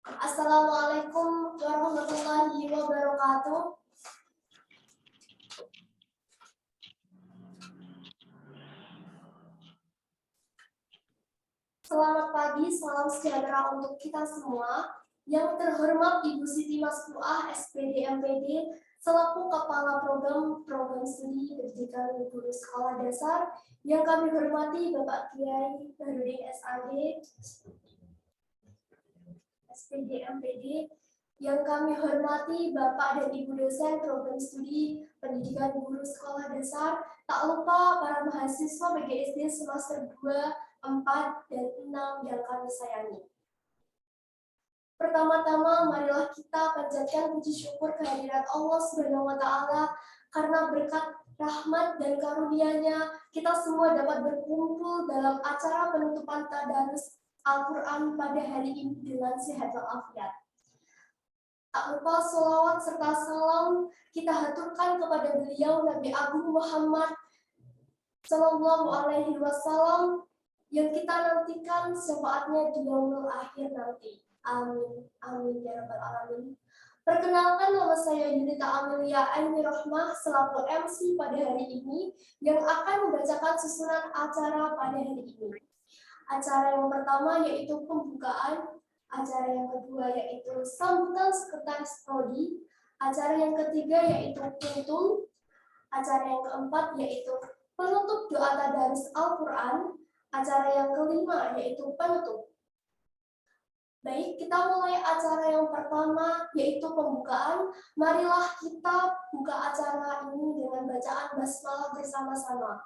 Assalamualaikum warahmatullahi wabarakatuh. Selamat pagi, salam sejahtera untuk kita semua. Yang terhormat Ibu Siti Masfuah, SPD MPD, selaku Kepala Program Studi Pendidikan Guru Sekolah Dasar. Yang kami hormati Bapak Kiai Bahrudin SAD, SPD MPD. Yang kami hormati Bapak dan Ibu dosen Program Studi Pendidikan Guru Sekolah Dasar. Tak lupa para mahasiswa PGSD semester 2, 4, dan 6 yang kami sayangi. Pertama-tama, marilah kita panjatkan puji syukur kehadirat Allah Subhanahu wa Ta'ala, karena berkat rahmat dan karunia-Nya kita semua dapat berkumpul dalam acara penutupan tadarus Al-Quran pada hari ini dengan sehat walafiat. Tak lupa sholawat serta salam kita haturkan kepada beliau Nabi Agung Muhammad Sallallahu Alaihi Wasallam yang kita nantikan syafaatnya di yaumul akhir nanti. Amin. Amin ya rabbal alamin. Perkenalkan, nama saya Yunita Amelia Aini Rohmah selaku MC pada hari ini yang akan membacakan susunan acara pada hari ini. Acara yang pertama yaitu pembukaan, acara yang kedua yaitu sambutan sekretaris prodi, acara yang ketiga yaitu kuntum, acara yang keempat yaitu penutup doa tadarus Al-Quran, acara yang kelima yaitu penutup. Baik, kita mulai acara yang pertama yaitu pembukaan. Marilah kita buka acara ini dengan bacaan basmalah bersama-sama.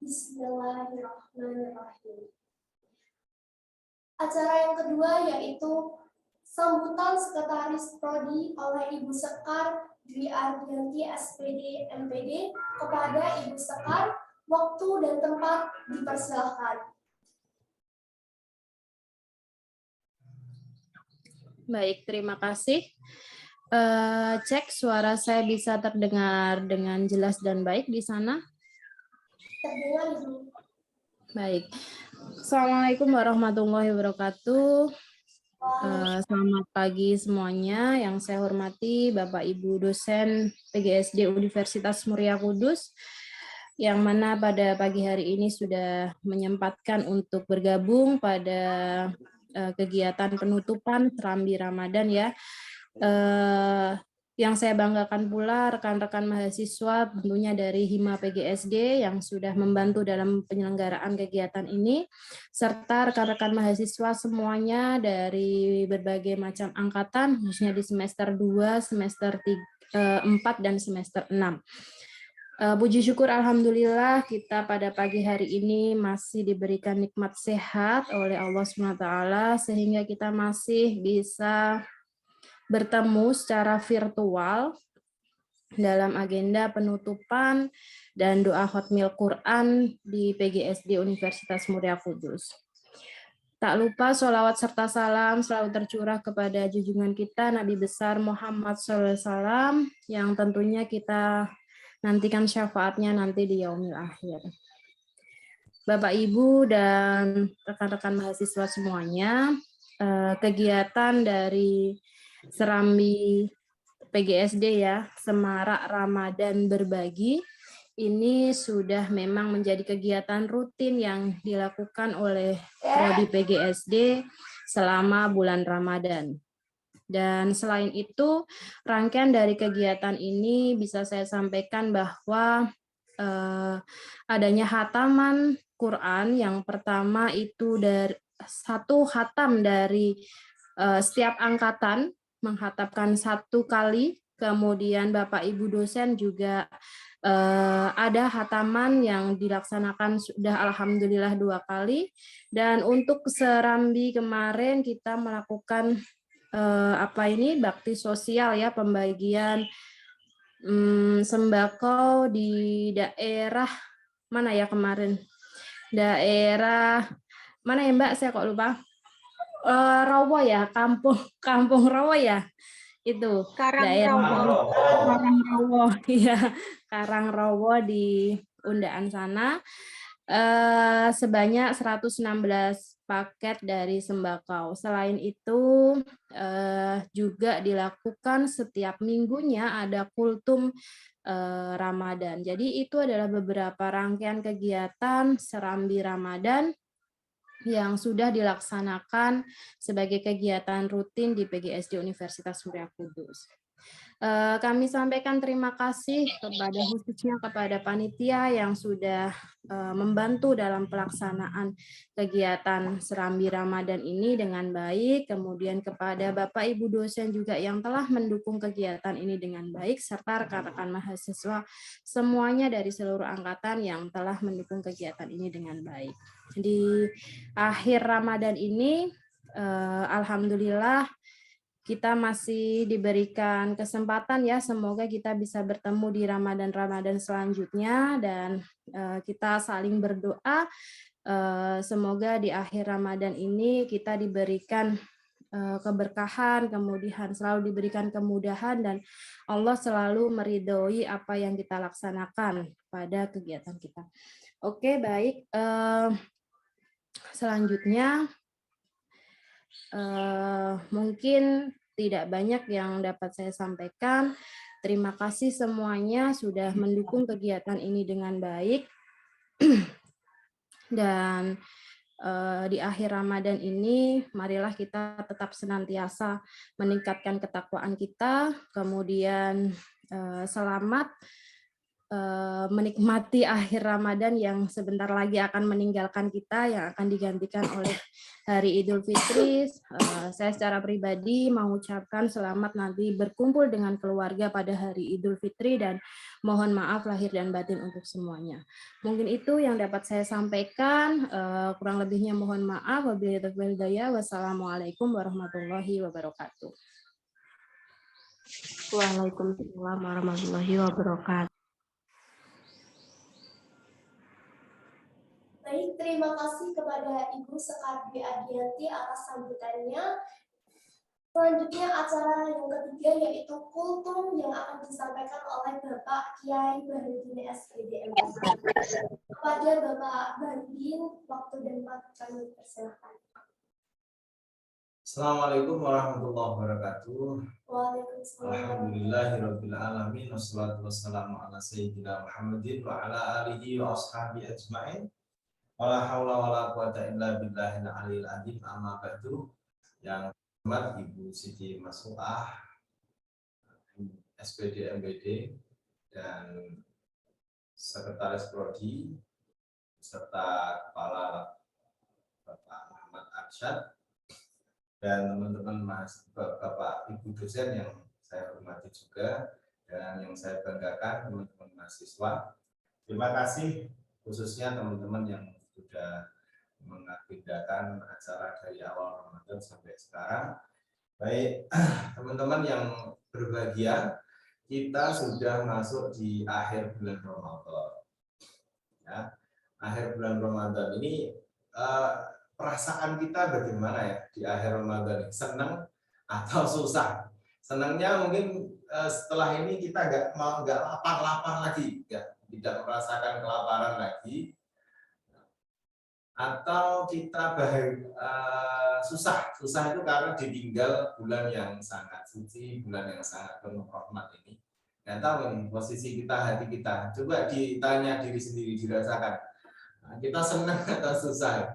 Bismillahirrahmanirrahim. Acara yang kedua yaitu sambutan sekretaris prodi oleh Ibu Sekar Dwi Ardianti SPD MPD. Kepada Ibu Sekar, waktu dan tempat dipersilahkan. Baik, terima kasih. Cek suara saya bisa terdengar dengan jelas dan baik di sana? Terdengar, Ibu. Baik. Assalamualaikum warahmatullahi wabarakatuh. Selamat pagi semuanya. Yang saya hormati Bapak Ibu dosen PGSD Universitas Muria Kudus, yang mana pada pagi hari ini sudah menyempatkan untuk bergabung pada kegiatan penutupan Serambi Ramadan ya. Yang saya banggakan pula rekan-rekan mahasiswa tentunya dari Hima PGSD yang sudah membantu dalam penyelenggaraan kegiatan ini, serta rekan-rekan mahasiswa semuanya dari berbagai macam angkatan, khususnya di semester 2, semester 4, dan semester 6. Puji syukur alhamdulillah kita pada pagi hari ini masih diberikan nikmat sehat oleh Allah SWT sehingga kita masih bisa bertemu secara virtual dalam agenda penutupan dan doa khatmil Quran di PGSD Universitas Muria Kudus. Tak lupa sholawat serta salam selalu tercurah kepada junjungan kita Nabi besar Muhammad SAW yang tentunya kita nantikan syafaatnya nanti di yaumil akhir. Bapak, Ibu, dan rekan-rekan mahasiswa semuanya, kegiatan dari Serambi PGSD ya, Semarak Ramadan Berbagi, ini sudah memang menjadi kegiatan rutin yang dilakukan oleh Prodi PGSD selama bulan Ramadan. Dan selain itu, rangkaian dari kegiatan ini bisa saya sampaikan bahwa adanya khataman Quran yang pertama itu dari satu khatam dari setiap angkatan menghatamkan 1 kali, kemudian Bapak Ibu dosen juga ada khataman yang dilaksanakan sudah alhamdulillah 2 kali, dan untuk Serambi kemarin kita melakukan bakti sosial ya, pembagian sembako di daerah mana ya kemarin, daerah mana ya Mbak, saya kok lupa, Rowo ya, kampung Rowo ya, itu daerah Karangrowo ya, Karangrowo di Undaan sana, sebanyak 116 paket dari sembako. Selain itu juga dilakukan setiap minggunya ada kultum Ramadan. Jadi itu adalah beberapa rangkaian kegiatan Serambi Ramadan yang sudah dilaksanakan sebagai kegiatan rutin di PGSD Universitas Muria Kudus. Kami sampaikan terima kasih khususnya kepada panitia yang sudah membantu dalam pelaksanaan kegiatan Serambi Ramadan ini dengan baik, kemudian kepada Bapak Ibu dosen juga yang telah mendukung kegiatan ini dengan baik, serta rekan-rekan mahasiswa semuanya dari seluruh angkatan yang telah mendukung kegiatan ini dengan baik. Di akhir Ramadan ini, alhamdulillah kita masih diberikan kesempatan ya, semoga kita bisa bertemu di Ramadan-Ramadan selanjutnya dan kita saling berdoa semoga di akhir Ramadan ini kita diberikan keberkahan, kemudian selalu diberikan kemudahan dan Allah selalu meridhoi apa yang kita laksanakan pada kegiatan kita. Oke, baik. Selanjutnya mungkin tidak banyak yang dapat saya sampaikan. Terima kasih semuanya sudah mendukung kegiatan ini dengan baik. Dan di akhir Ramadan ini, marilah kita tetap senantiasa meningkatkan ketakwaan kita, kemudian selamat menikmati akhir Ramadan yang sebentar lagi akan meninggalkan kita, yang akan digantikan oleh hari Idul Fitri. Saya secara pribadi mengucapkan selamat nanti berkumpul dengan keluarga pada hari Idul Fitri dan mohon maaf lahir dan batin untuk semuanya. Mungkin itu yang dapat saya sampaikan, kurang lebihnya mohon maaf. Wabillahi taufiq wal hidayah. Wassalamualaikum warahmatullahi wabarakatuh. Waalaikumsalam warahmatullahi wabarakatuh. Baik, terima kasih kepada Ibu Sekar Dwi Adianti atas sambutannya. Selanjutnya acara yang ketiga yaitu kultum yang akan disampaikan oleh Bapak Kiai Bahrudin SPD MPH. Kepada Bapak Bahrudin, waktu dan tempat kami persilakan. Assalamualaikum warahmatullahi wabarakatuh. Waalaikumsalam. Alhamdulillahirabbil alamin wassalatu wassalamu ala sayyidina Muhammadin wa ala alihi wa ashabihi ajmain. Wala haula wala quwata illa billahil aliyil azim. Amma ba'du. Yang hormat Ibu Siti Masuah, SPD MBD dan Sekretaris Prodi serta Kepala Bapak Muhammad Arsyad dan teman-teman Bapak Ibu dosen yang saya hormati juga dan yang saya banggakan teman-teman mahasiswa. Terima kasih khususnya teman-teman yang sudah mengagendakan acara dari awal Ramadan sampai sekarang. Baik, teman-teman yang berbahagia, kita sudah masuk di akhir bulan Ramadan. Ya, akhir bulan Ramadan ini perasaan kita bagaimana ya di akhir Ramadan? Senang atau susah? Senangnya mungkin setelah ini kita nggak lapar lagi, ya, tidak merasakan kelaparan lagi. Atau kita susah itu karena ditinggal bulan yang sangat suci, bulan yang sangat penuh rahmat ini. Nggak tahu nih posisi kita, hati kita. Coba ditanya diri sendiri, dirasakan. Nah, kita senang atau susah?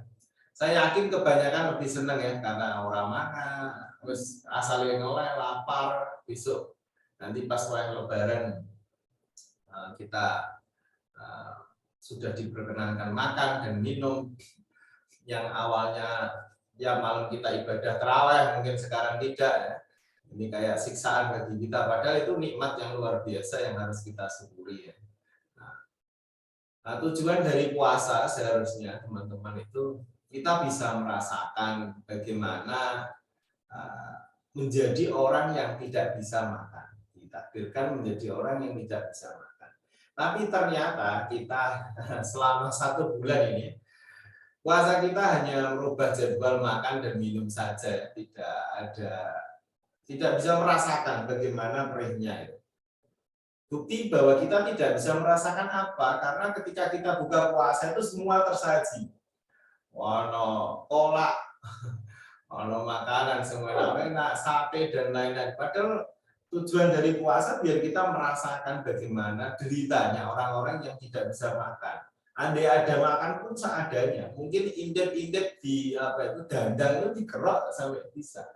Saya yakin kebanyakan lebih senang ya, karena orang makan, terus asalnya ngeleh, lapar, besok nanti pas Lebaran kita sudah diperkenankan makan dan minum yang awalnya ya malam kita ibadah tarawih mungkin sekarang tidak ya. Ini kayak siksaan bagi kita, padahal itu nikmat yang luar biasa yang harus kita syukuri ya. Nah, tujuan dari puasa seharusnya teman-teman itu kita bisa merasakan bagaimana menjadi orang yang tidak bisa makan, ditakdirkan menjadi orang yang tidak bisa makan. Tapi ternyata kita selama 1 bulan ini puasa kita hanya merubah jadwal makan dan minum saja, tidak bisa merasakan bagaimana perihnya itu. Bukti bahwa kita tidak bisa merasakan apa, karena ketika kita buka puasa itu semua tersaji. ono kolak, ono makanan semua enak, sate dan lain-lain. Padahal tujuan dari puasa biar kita merasakan bagaimana deritanya orang-orang yang tidak bisa makan. Andai ada makan pun seadanya, mungkin indep-indep di apa itu dandang itu dikerok sampai bisa.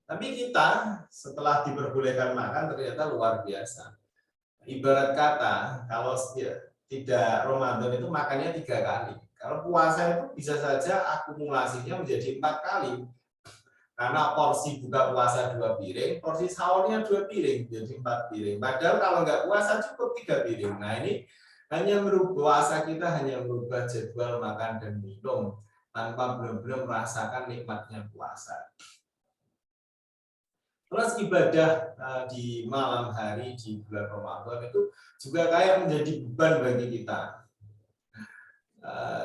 Tapi kita setelah diperbolehkan makan ternyata luar biasa. Ibarat kata kalau tidak Ramadan itu makannya 3 kali. Kalau puasa itu bisa saja akumulasinya menjadi 4 kali. Karena porsi buka puasa 2 piring, porsi sahurnya 2 piring, jadi 4 piring. Padahal kalau nggak puasa cukup 3 piring. Nah ini hanya merubah puasa kita hanya merubah jadwal makan dan minum tanpa benar-benar merasakan nikmatnya puasa. Terus ibadah di malam hari di bulan Ramadan itu juga kayak menjadi beban bagi kita.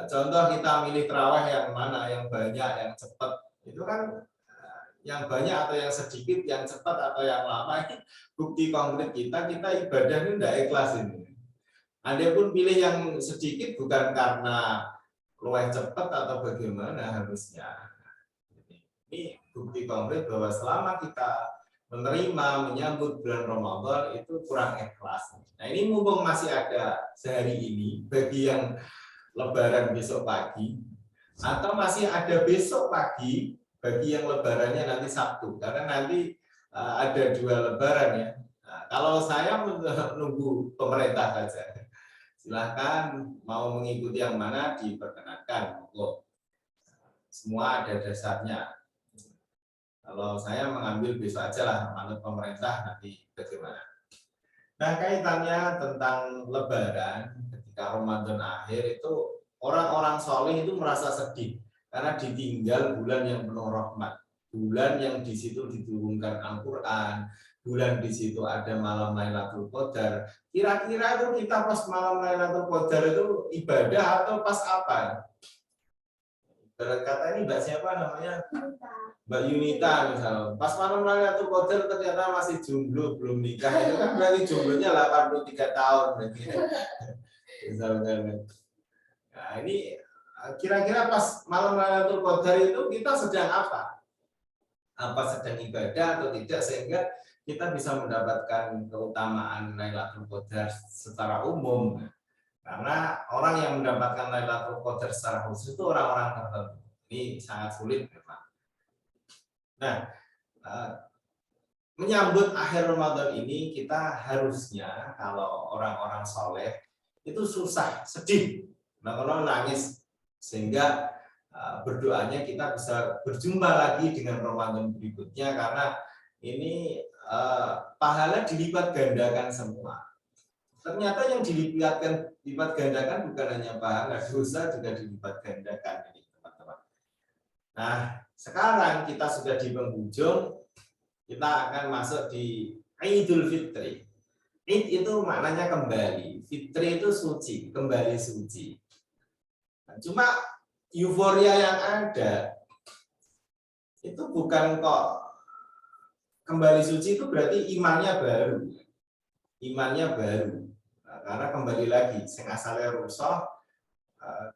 Contoh kita milih tarawih yang mana, yang banyak, yang cepat, itu kan yang banyak atau yang sedikit, yang cepat atau yang lama, ini bukti konkret kita ibadah ini tidak ikhlas ini. Anda pun pilih yang sedikit bukan karena luwih cepat atau bagaimana harusnya. Ini bukti konkret bahwa selama kita menerima, menyambut bulan Ramadan itu kurang ikhlas. Nah ini mumpung masih ada sehari ini, bagi yang lebaran besok pagi, atau masih ada besok pagi, bagi yang lebarannya nanti Sabtu, karena nanti ada 2 lebaran ya. Nah, kalau saya menunggu pemerintah saja. Silahkan mau mengikuti yang mana diperkenankan. Semua ada dasarnya. Kalau saya mengambil besok aja lah, menurut pemerintah nanti bagaimana. Nah kaitannya tentang lebaran ketika Ramadan akhir itu orang-orang soleh itu merasa sedih karena ditinggal bulan yang penuh rahmat, bulan yang di situ diturunkan Al-Quran, bulan di situ ada malam Lailatul Qadar. Kira-kira itu kita pas malam Lailatul Qadar itu ibadah atau pas apa? Ibarat kata ini Mbak siapa namanya? Mbak Yunita misalnya. Pas malam Lailatul Qadar ternyata masih jomblo, belum nikah. Itu kan berarti jomblonya 83 tahun berarti. Misalnya. Nah, ini kira-kira pas malam Lailatul Qadar itu kita sedang apa? Apa sedang ibadah atau tidak sehingga kita bisa mendapatkan keutamaan Lailatul Qadar secara umum. Karena orang yang mendapatkan Lailatul Qadar secara khusus itu orang-orang tertentu. Ini sangat sulit memang. Nah, menyambut akhir Ramadan ini kita harusnya kalau orang-orang soleh itu susah, sedih, nangis sehingga berdoanya kita bisa berjumpa lagi dengan Ramadan berikutnya karena ini pahala dilipat gandakan semua. Ternyata yang dilipat gandakan bukan hanya pahala, dosa juga dilipat gandakan ini teman-teman. Nah, sekarang kita sudah di penghujung, kita akan masuk di Idul Fitri. Id itu maknanya kembali, Fitri itu suci, kembali suci. Nah, cuma euforia yang ada itu bukan kok kembali suci itu berarti imannya baru. Imannya baru. Nah, karena kembali lagi, sing asale rusak,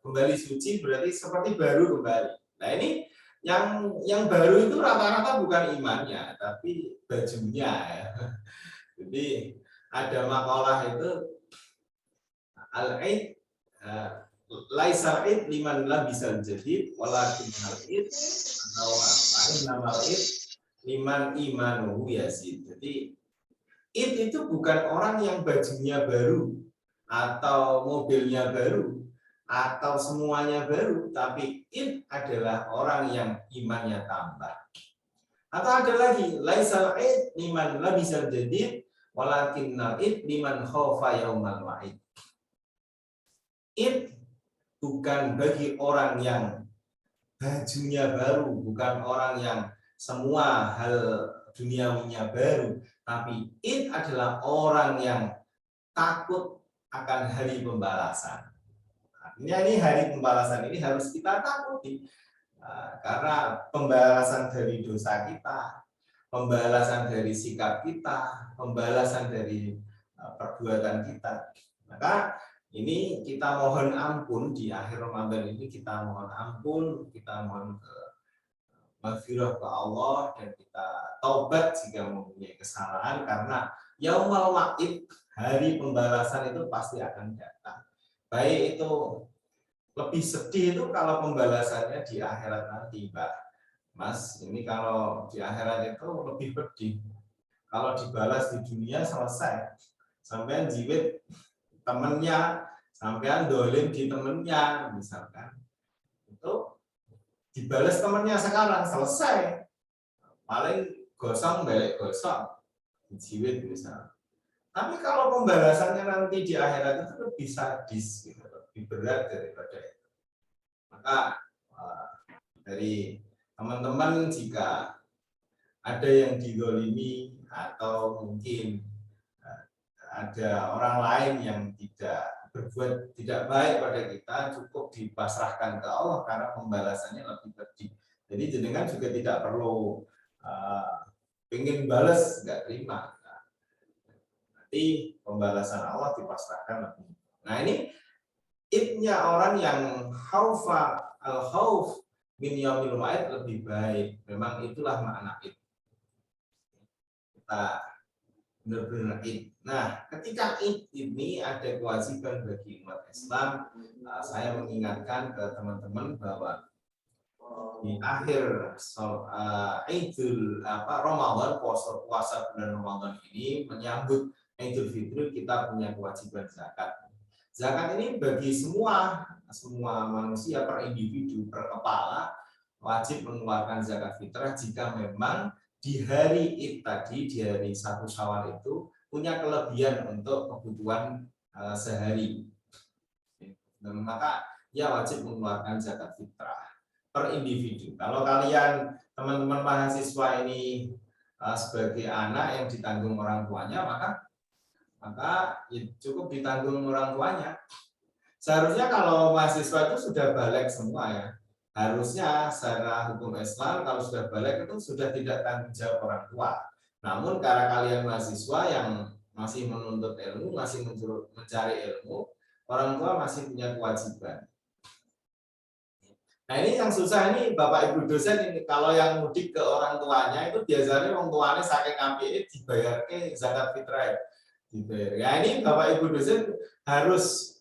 kembali suci berarti seperti baru kembali. Nah, ini yang baru itu rata-rata bukan imannya, tapi bajunya ya. Jadi ada makalah itu al-id laisal id liman labisal jadid walakin al-id atau nama id liman imanuhu yazid. Jadi id itu bukan orang yang bajunya baru atau mobilnya baru atau semuanya baru, tapi id adalah orang yang imannya tambah. Atau ada lagi laisal id liman labisal jadid walakinnal id liman khaufa yaumal wa'id. Id bukan bagi orang yang bajunya baru, bukan orang yang semua hal duniawinya baru, tapi id adalah orang yang takut akan hari pembalasan. Artinya ini hari pembalasan ini harus kita takuti. Karena pembalasan dari dosa kita, pembalasan dari sikap kita, pembalasan dari perbuatan kita. Maka ini kita mohon ampun di akhir Ramadan ini, kita mohon ampun, kita mohon maghfirah ke Allah, dan kita taubat jika mempunyai kesalahan, karena yaumul wa'id, hari pembalasan itu pasti akan datang. Baik itu lebih sedih itu kalau pembalasannya di akhirat nanti, Mbak Mas. Ini kalau di akhirat itu lebih pedih. Kalau dibalas di dunia selesai, sampean jiwit temennya, sampean dolim di temennya, misalkan itu dibalas temennya sekarang selesai, paling gosong balik gosong, jiwit misal. Tapi kalau pembalasannya nanti di akhirat itu lebih sadis, gitu, lebih berat daripada itu. Maka dari teman-teman, jika ada yang dizalimi atau mungkin ada orang lain yang berbuat tidak baik pada kita, cukup dipasrahkan ke Allah karena pembalasannya lebih pedih. Jadi jenengan juga tidak perlu pengen balas nggak terima. Nanti pembalasan Allah dipasrahkan lebih. Nah, ini idnya orang yang al-khauf min yaumil wa'id lebih baik. Memang itulah makna id. Kita benar-benar id. Nah, ketika id ini ada kewajiban bagi umat Islam, saya mengingatkan ke teman-teman bahwa di akhir Idul Ramadan, puasa bulan Ramadan ini menyambut Idul Fitri, kita punya kewajiban zakat. Zakat ini bagi semua manusia, per individu, per kepala, wajib mengeluarkan zakat fitrah jika memang di hari Id tadi, di hari 1 Syawal itu punya kelebihan untuk kebutuhan sehari. Dan maka ya wajib mengeluarkan zakat fitrah per individu. Kalau kalian teman-teman mahasiswa ini sebagai anak yang ditanggung orang tuanya, maka ya cukup ditanggung orang tuanya. Seharusnya kalau mahasiswa itu sudah balik semua ya. Harusnya secara hukum Islam kalau sudah balik itu sudah tidak tanggung jawab orang tua. Namun karena kalian mahasiswa yang masih menuntut ilmu, masih mencari ilmu, orang tua masih punya kewajiban. Nah, ini yang susah ini Bapak Ibu dosen ini, kalau yang mudik ke orang tuanya itu biasanya orang tuanya saking apike dibayar ke zakat fitrah. Dibayar. Ya, ini Bapak Ibu dosen harus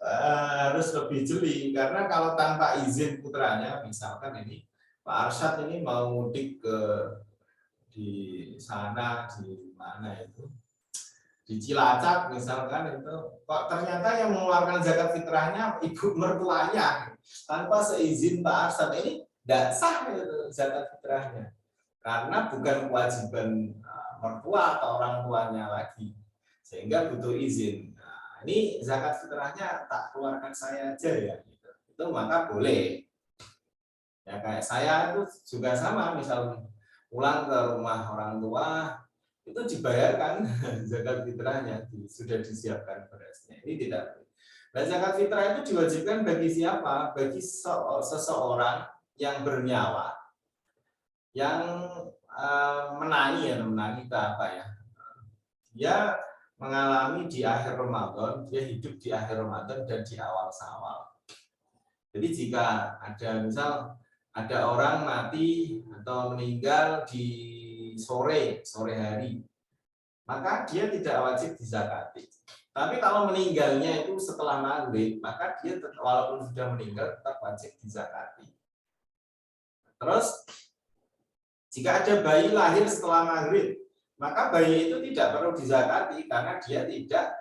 lebih jeli, karena kalau tanpa izin putranya, misalkan ini Pak Arsyad ini mau mudik di sana, di mana itu, di Cilacap misalkan, itu kok ternyata yang mengeluarkan zakat fitrahnya ibu mertuanya tanpa seizin Pak Arsyad, ini tidak sah itu zakat fitrahnya, karena bukan kewajiban mertua atau orang tuanya lagi, sehingga butuh izin. Nah, ini zakat fitrahnya tak keluarkan saya aja ya, gitu. Itu maka boleh. Ya kayak saya itu juga sama, misal pulang ke rumah orang tua itu dibayarkan zakat fitrahnya, sudah disiapkan berasnya. Ini tidak boleh. Nah, zakat fitrah itu diwajibkan bagi siapa? Bagi seseorang yang bernyawa, yang menangi itu apa ya? Dia mengalami di akhir Ramadan, dia hidup di akhir Ramadan dan di awal Syawal. Jadi jika ada orang mati atau meninggal di sore hari, maka dia tidak wajib dizakati. Tapi kalau meninggalnya itu setelah maghrib, maka dia walaupun sudah meninggal tetap wajib dizakati. Terus jika ada bayi lahir setelah maghrib, maka bayi itu tidak perlu dizakati karena dia tidak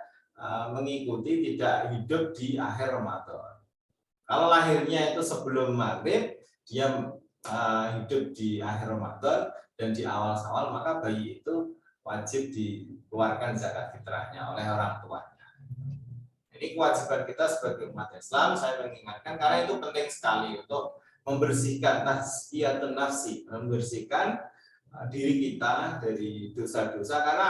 tidak hidup di akhir Ramadan. Kalau lahirnya itu sebelum maghrib, dia hidup di akhir Ramadan dan di awal Syawal, maka bayi itu wajib dikeluarkan zakat fitrahnya oleh orang tuanya. Ini kewajiban kita sebagai umat Islam, saya mengingatkan karena itu penting sekali untuk membersihkan tazkiyatun nafsi, membersihkan diri kita dari dosa-dosa, karena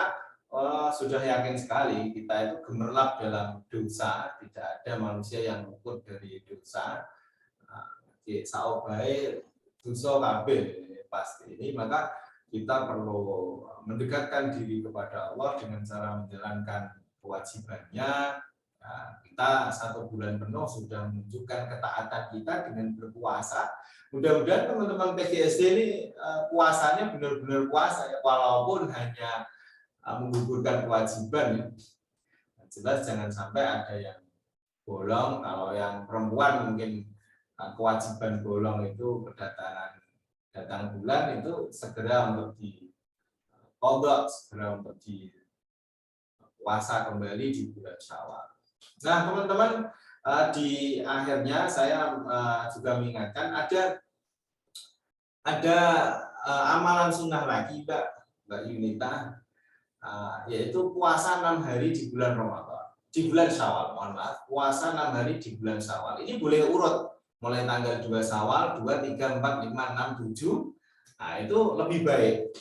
sudah yakin sekali kita itu gemerlap dalam dosa, tidak ada manusia yang luput dari dosa. Saobae dosa kabeh pasti ini, maka kita perlu mendekatkan diri kepada Allah dengan cara menjalankan kewajibannya, Nah, kita 1 bulan penuh sudah menunjukkan ketaatan kita dengan berpuasa. Mudah-mudahan teman-teman PGSD ini puasanya benar-benar puasa ya, walaupun hanya menggugurkan kewajiban ya. Jelas jangan sampai ada yang bolong. Kalau yang perempuan mungkin kewajiban bolong itu datang bulan itu segera untuk dikodok, segera untuk puasa kembali di bulan Syawal. Nah, teman-teman, di akhirnya saya juga mengingatkan ada amalan sunnah lagi, Mbak Yunita, yaitu puasa 6 hari di bulan Ramadan, di bulan Syawal, mohon maaf, puasa 6 hari di bulan Syawal. Ini boleh urut, mulai tanggal 2 Syawal, 2, 3, 4, 5, 6, 7. Nah, itu lebih baik.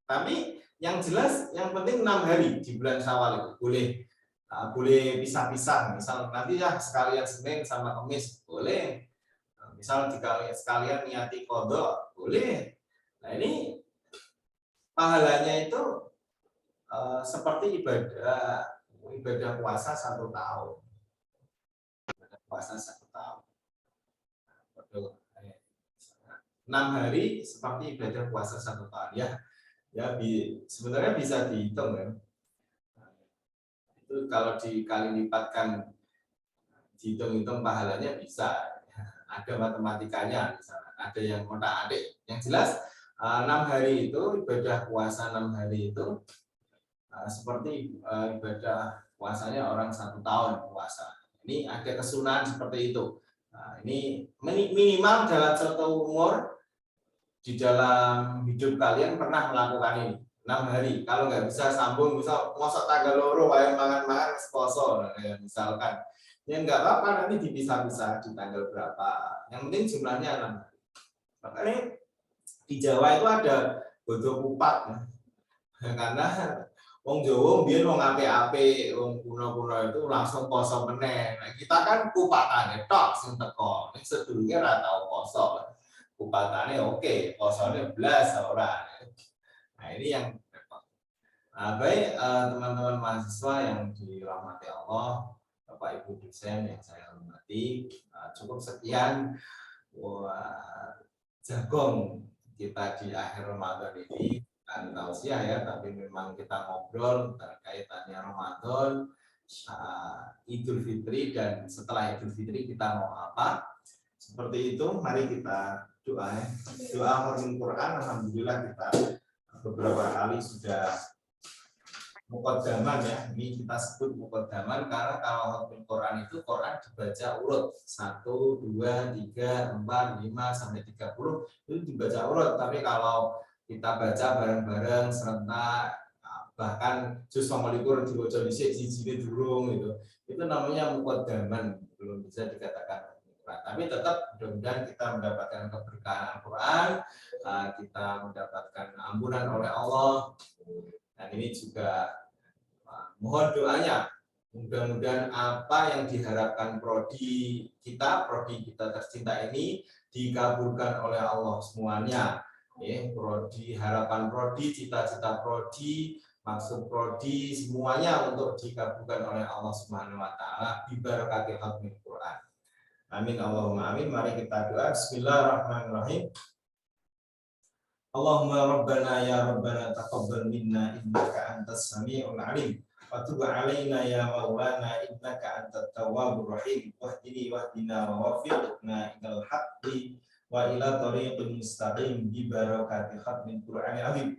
Tapi yang jelas, yang penting 6 hari di bulan Syawal itu boleh pisah-pisah. Misal nanti ya sekalian Senin sama Kamis boleh. Misal sekalian niati qadha boleh. Nah, ini pahalanya itu seperti ibadah puasa 1 tahun. Ibadah puasa 1 tahun. 6 hari seperti ibadah puasa 1 tahun ya. Ya, sebenarnya bisa dihitung ya. Itu kalau dikali lipatkan, dihitung-hitung pahalanya bisa. Ada matematikanya, misalnya. Ada yang otak-atik. Yang jelas 6 hari itu, ibadah puasa 6 hari itu seperti ibadah puasanya orang 1 tahun puasa. Ini ada kesunahan seperti itu. Nah, ini minimal dalam 1 umur di dalam hidup kalian pernah melakukan ini 6 hari. Kalau nggak bisa sambung, misal mosok tanggal loro wae mangan-mangan poso, ya, misalkan ya nggak apa-apa, nanti dipisah-pisah di tanggal berapa. Yang penting jumlahnya 6 hari. Makanya di Jawa itu ada bodo kupat, karena wong Jawa biyen wong apik-apik, wong kuno-kuno itu langsung poso meneh. Nah, kita kan kupatane tok sing teko. Nek sedurunge ora tau poso. Kupatane oke, posone blas ora. Nah, ini yang baik teman-teman mahasiswa yang dirahmati Allah, Bapak Ibu dosen yang saya hormati, cukup sekian jagong kita di akhir Ramadan ini. Kan tausiah ya, tapi memang kita ngobrol terkaitannya Ramadan, Idul Fitri, dan setelah Idul Fitri kita mau apa. Seperti itu, mari kita doa Hurmul Quran. Alhamdulillah kita beberapa kali sudah muqaddaman ya. Ini kita sebut muqaddaman karena kalau Hurmul Quran itu Quran dibaca urut 1, 2, 3, 4, 5 sampai 30 itu dibaca urut. Tapi kalau kita baca bareng-bareng serentak, bahkan juz 25 dibaca dhisik siji durung gitu. Itu namanya muqaddaman, belum bisa dikatakan Al-Quran. Tapi tetap mudah-mudahan kita mendapatkan keberkahan Al-Quran, kita mendapatkan ampunan oleh Allah. Dan ini juga mohon doanya, mudah-mudahan apa yang diharapkan prodi kita tercinta ini dikabulkan oleh Allah semuanya. Prodi, harapan prodi, cita-cita prodi, maksud prodi, semuanya untuk dikabulkan oleh Allah Subhanahu wa taala bi barakati Hurmul Quran. Amin Allahumma amin. Mari kita doa. Bismillahirrahmanirrahim. Allahumma rabbana ya rabbana taqabbal minna innaka antas samiul alim wa tub alaina ya maulana innaka antat tawwabur rahim wahdina wa waffiqna ilal haqqi wa ila tariqil mustaqim bi barakati khatmil Qur'anil azim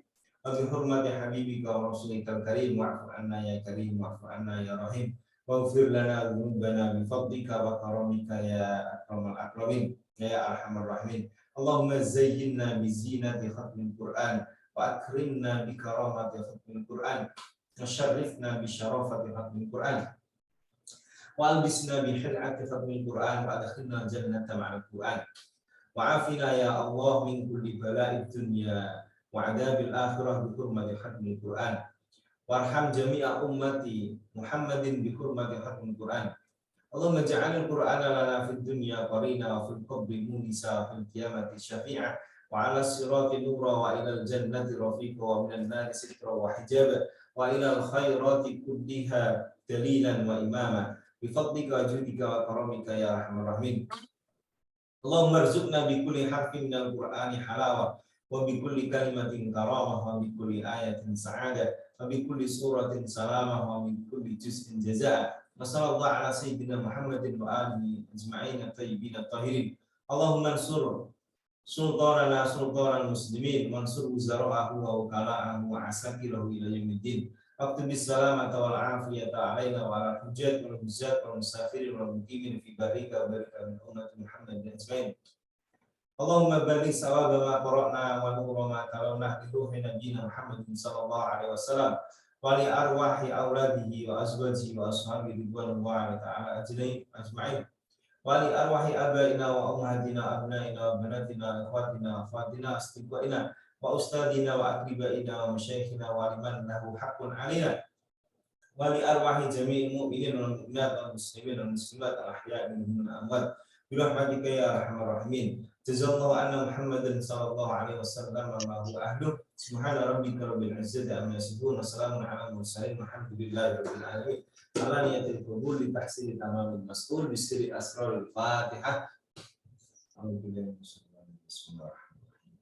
wa bi hurmati habibika wa rasulikal karim wa'fu anna ya karim wa'fu anna ya rahim waghfir lana dzunubana bi fadlika wa karamika ya akramal akramin ya arhamar rahimin. Allahumma zayyinna bi zinati khatmil Qur'an wa akrimna bi karamati khatmil Qur'an wa syarrifna bi syarafati khatmil Qur'an wa albisna bi hil'ati khatmil Qur'an wa adkhilna jannata ma'al Qur'an. Wa'afina ya Allah min kulli bala'id dunya wa adabil akhirah bi hurmati khatmil Qur'an. Warham jami'a ummati Muhammadin bi hurmati khatmil Qur'an. Allahumma ja'alil Qur'ana lana fid dunya qarina wa fil qabri munisa wa fil qiyamati syafi'a wa 'ala sirati nura wa ilal jannati rafiqa wa minan nari sitra wa hijaba wa ilal khairati kulliha dalilan wa imama بفضلك وجودك وكرمك يا أرحم الراحمين. اللهم ارزقنا بكل حرف من القرآن حلاوة، وبكل كلمة كرامة، وبكل آية سعادة، وبكل سورة سلامة، وبكل جزء جزاء. وصلى الله على سيدنا محمد وآله أجمعين الطيبين الطاهرين. اللهم انصر سلطاننا سلطان المسلمين، وانصر وزراءه ووكلاءه وعساكره إلى يوم الدين. واكتب السلامة والعافية علينا وعلى الحجاج والهزاة والمسافرين والمقيمين في بريك وبرك من أمة محمد أجمعين. اللهم بلغ ثواب ما قرأنا ونور ما تلوناه بروح نبينا محمد صلى الله عليه وسلم، ولأرواح أولاده وأزواجه وأصحابه رضوان الله تعالى أجمعين، ولأرواح آبائنا وأمهاتنا أبنائنا وبناتنا إخواتنا أخواتنا أصدقائنا وأستاذنا وأقربائنا ومشايخنا ولمن له حق علينا، ولأرواح جميع المؤمنين والمؤمنات والمسلمين والمسلمات الأحياء منهم الأموات برحمتك يا أرحم الراحمين. جزا الله أن محمدا صلى الله عليه وسلم ما هو أهله. سبحان ربك رب العزة عما يصفون وسلام على المرسلين والحمد لله رب العالمين. علانية القبول لتحصيل تمام المسؤول بسر أسرار الفاتحة. أعوذ بالله من الشيطان الرجيم. بسم الله الرحمن الرحيم.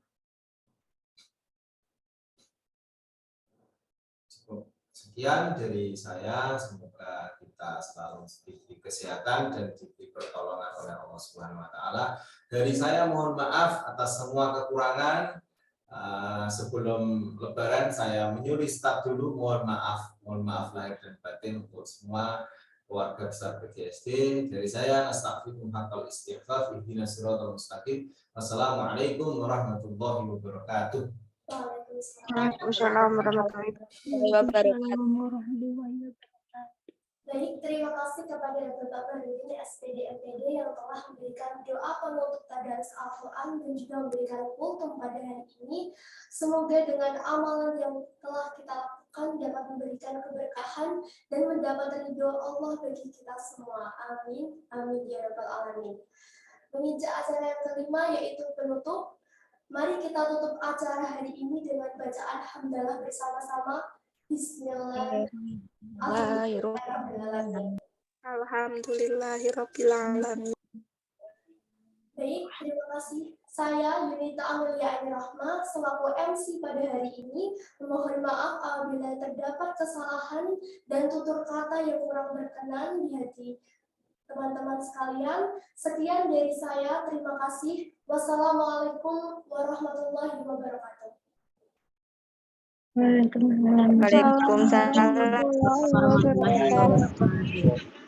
Sekian dari saya, semoga kita selalu diberi kesehatan dan diberi pertolongan oleh Allah Subhanahu wa taala. Dari saya mohon maaf atas semua kekurangan. Sebelum lebaran saya menyuruh staf dulu, mohon maaf lahir dan batin untuk semua keluarga besar PGSD. Dari saya astagfirullah haqqal istighfar, ihdinas siratal mustaqim. Wassalamualaikum warahmatullahi wabarakatuh. Waalaikumsalam warahmatullahi wabarakatuh. Baik, terima kasih kepada Bapak Bahrudin SPD MPD yang telah memberikan doa penutup tadarus Al-Quran dan juga memberikan kultum pada hari ini. Semoga dengan amalan yang telah kita lakukan dapat memberikan keberkahan dan mendapat ridho Allah bagi kita semua. Amin. Amin ya rabbal alamin. Menginjak acara yang kelima yaitu penutup. Mari kita tutup acara hari ini dengan bacaan hamdalah bersama-sama. Bismillahirrahmanirrahim. Alhamdulillahirrabbilalamin. Baik, terima kasih. Saya Yunita Amelia Aini Rahma selaku MC pada hari ini memohon maaf apabila terdapat kesalahan dan tutur kata yang kurang berkenan di hati teman-teman sekalian. Sekian dari saya, terima kasih. Wassalamualaikum warahmatullahi wabarakatuh. Waalaikumsalam warahmatullahi wabarakatuh.